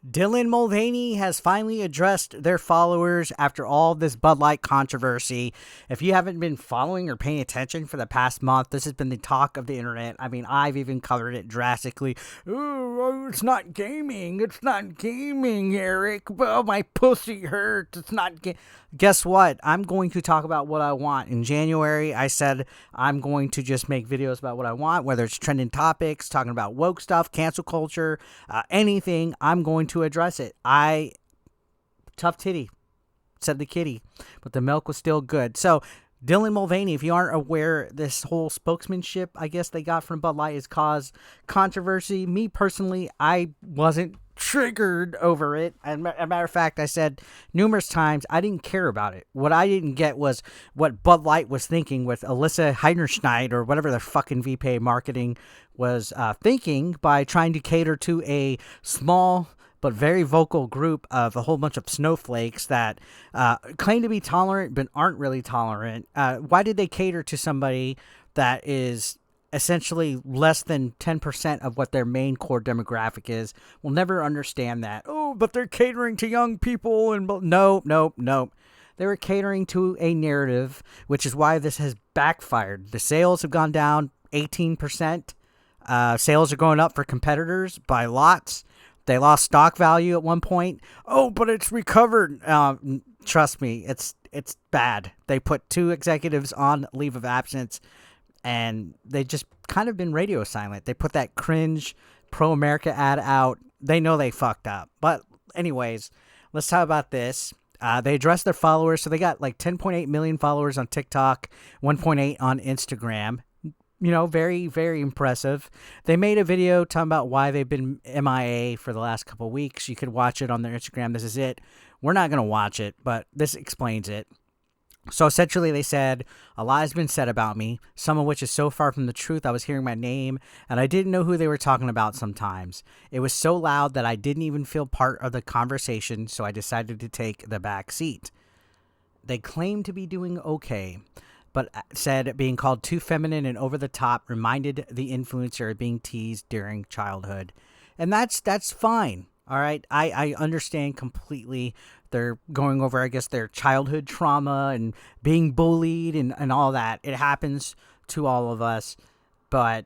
Dylan Mulvaney has finally addressed their followers after all this Bud Light controversy. If you haven't been following or paying attention for the past month, this has been the talk of the internet. I mean, I've even covered it drastically. Oh, it's not gaming. It's not gaming, Eric. Oh, my pussy hurts. It's not Guess what? I'm going to talk about what I want. In January, I said I'm going to just make videos about what I want, whether it's trending topics, talking about woke stuff, cancel culture, anything. I'm going to address it. Tough titty, said the kitty, but the milk was still good. So Dylan Mulvaney, if you aren't aware, this whole spokesmanship I guess they got from Bud Light has caused controversy. Me personally, I wasn't triggered over it. As a matter of fact, I said numerous times I didn't care about it. What I didn't get was what Bud Light was thinking with Alyssa Heinerschneid or whatever the fucking VP marketing was thinking by trying to cater to a small but very vocal group of a whole bunch of snowflakes that claim to be tolerant but aren't really tolerant. Why did they cater to somebody that is essentially less than 10% of what their main core demographic is? We'll never understand that. Oh, but they're catering to young people. And no. They were catering to a narrative, which is why this has backfired. The sales have gone down 18%. Sales are going up for competitors by lots. They lost stock value at one point. Oh, but it's recovered. Trust me, it's bad. They put 2 executives on leave of absence, and they just kind of been radio silent. They put that cringe pro-America ad out. They know they fucked up. But anyways, let's talk about this. They addressed their followers. So they got like 10.8 million followers on TikTok, 1.8 on Instagram. You know, very, very impressive. They made a video talking about why they've been MIA for the last couple of weeks. You could watch it on their Instagram. This is it. We're not going to watch it, but this explains it. So essentially they said, a lot has been said about me, some of which is so far from the truth I was hearing my name, and I didn't know who they were talking about sometimes. It was so loud that I didn't even feel part of the conversation, so I decided to take the back seat. They claim to be doing okay, but said being called too feminine and over the top reminded the influencer of being teased during childhood. And that's fine. All right. I understand completely. They're going over, I guess, their childhood trauma and being bullied and all that. It happens to all of us, but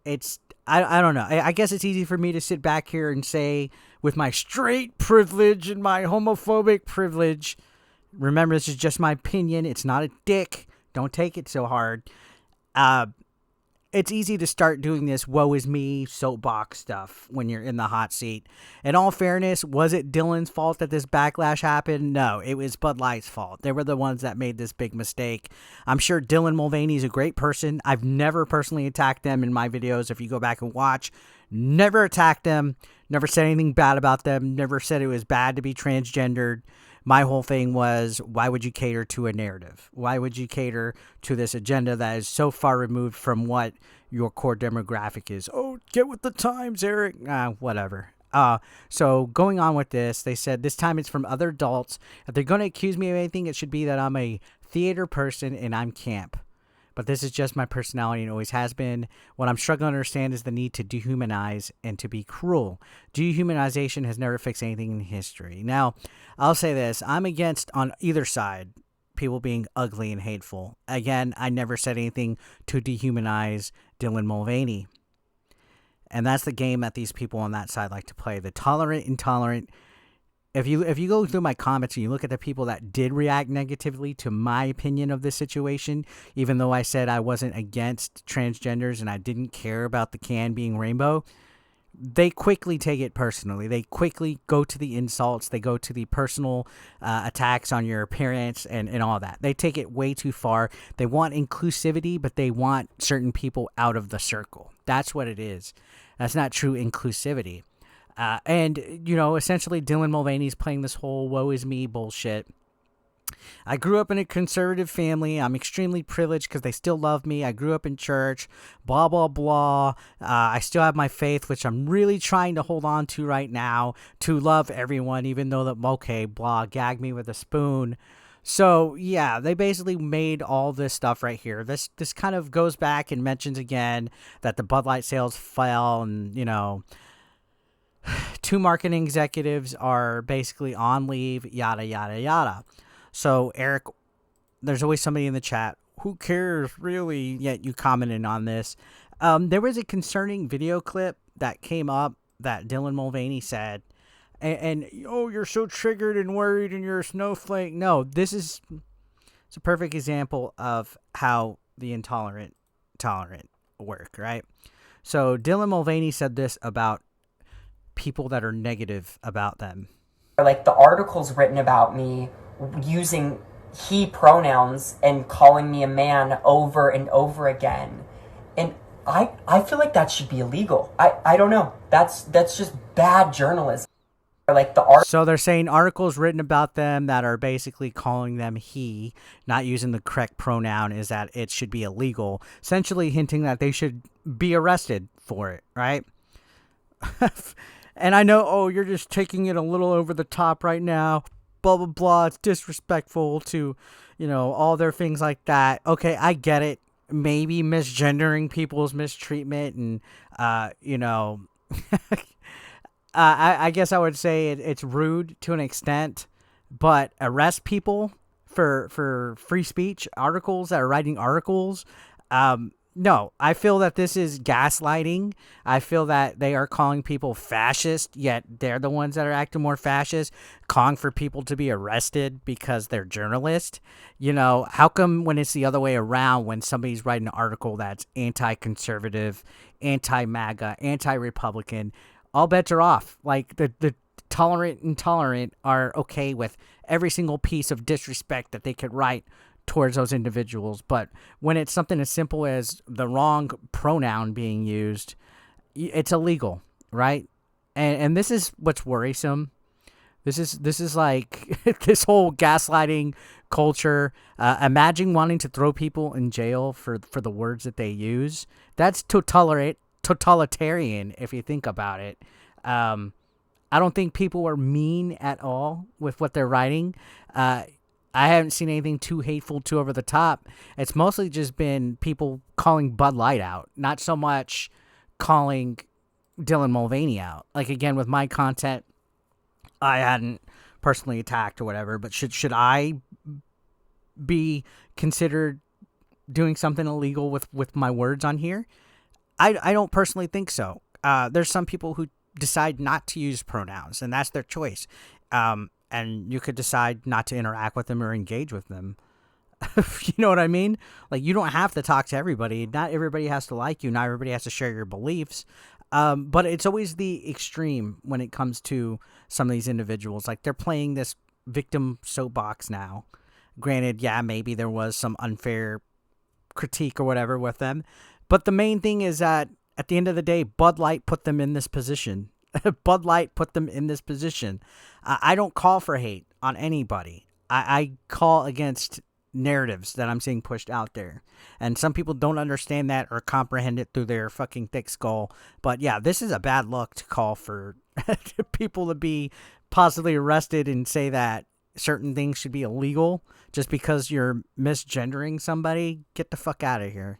I don't know. I guess it's easy for me to sit back here and say with my straight privilege and my homophobic privilege, remember, this is just my opinion. It's not a dick. Don't take it so hard. It's easy to start doing this woe is me soapbox stuff when you're in the hot seat. In all fairness, was it Dylan's fault that this backlash happened? No, it was Bud Light's fault. They were the ones that made this big mistake. I'm sure Dylan Mulvaney is a great person. I've never personally attacked them in my videos. If you go back and watch, never attacked them, never said anything bad about them, never said it was bad to be transgendered. My whole thing was, why would you cater to a narrative? Why would you cater to this agenda that is so far removed from what your core demographic is? Oh, get with the times, Eric. Whatever. So going on with this, they said this time it's from other adults. If they're going to accuse me of anything, it should be that I'm a theater person and I'm camp. But this is just my personality and always has been. What I'm struggling to understand is the need to dehumanize and to be cruel. Dehumanization has never fixed anything in history. Now, I'll say this. I'm against, on either side, people being ugly and hateful. Again, I never said anything to dehumanize Dylan Mulvaney. And that's the game that these people on that side like to play. The tolerant, intolerant. If you go through my comments and you look at the people that did react negatively to my opinion of this situation, even though I said I wasn't against transgenders and I didn't care about the can being rainbow, they quickly take it personally. They quickly go to the insults. They go to the personal attacks on your appearance and all that. They take it way too far. They want inclusivity, but they want certain people out of the circle. That's what it is. That's not true inclusivity. And, you know, essentially Dylan Mulvaney's playing this whole woe is me bullshit. I grew up in a conservative family. I'm extremely privileged because they still love me. I grew up in church, blah, blah, blah. I still have my faith, which I'm really trying to hold on to right now, to love everyone, even though that, okay, blah, gag me with a spoon. So, yeah, they basically made all this stuff right here. This kind of goes back and mentions again that the Bud Light sales fell and, you know, Two marketing executives are basically on leave, yada, yada, yada. So, Eric, there's always somebody in the chat. Who cares, really? Yet you commented on this. There was a concerning video clip that came up that Dylan Mulvaney said, oh, you're so triggered and worried and you're a snowflake. No, it's a perfect example of how the intolerant tolerant work, right? So Dylan Mulvaney said this about people that are negative about them. Like the articles written about me using he pronouns and calling me a man over and over again. And I feel like that should be illegal. I don't know. That's just bad journalism. Like so they're saying articles written about them that are basically calling them he, not using the correct pronoun, is that it should be illegal, essentially hinting that they should be arrested for it, right? And I know, oh, you're just taking it a little over the top right now, blah, blah, blah, it's disrespectful to, all their things like that. Okay, I get it. Maybe misgendering people's mistreatment and, I guess I would say it's rude to an extent, but arrest people for free speech articles that are writing articles. No, I feel that this is gaslighting. I feel that they are calling people fascist, yet they're the ones that are acting more fascist, calling for people to be arrested because they're journalists. How come when it's the other way around, when somebody's writing an article that's anti-conservative, anti-MAGA, anti-Republican, all bets are off. Like the tolerant and intolerant are okay with every single piece of disrespect that they could write towards those individuals. But when it's something as simple as the wrong pronoun being used, it's illegal, right? And this is what's worrisome. This is like this whole gaslighting culture. Imagine wanting to throw people in jail for the words that they use. That's totalitarian if you think about it. I don't think people are mean at all with what they're writing. I haven't seen anything too hateful, too over the top. It's mostly just been people calling Bud Light out, not so much calling Dylan Mulvaney out. Like, again, with my content, I hadn't personally attacked or whatever, but should I be considered doing something illegal with my words on here? I don't personally think so. There's some people who decide not to use pronouns, and that's their choice. And you could decide not to interact with them or engage with them. You know what I mean? Like, you don't have to talk to everybody. Not everybody has to like you. Not everybody has to share your beliefs. But it's always the extreme when it comes to some of these individuals. Like, they're playing this victim soapbox now. Granted, yeah, maybe there was some unfair critique or whatever with them. But the main thing is that at the end of the day, Bud Light put them in this position. Bud Light put them in this position. I don't call for hate on anybody. I call against narratives that I'm seeing pushed out there. And some people don't understand that or comprehend it through their fucking thick skull. But yeah, this is a bad look to call for people to be possibly arrested and say that certain things should be illegal just because you're misgendering somebody. Get the fuck out of here.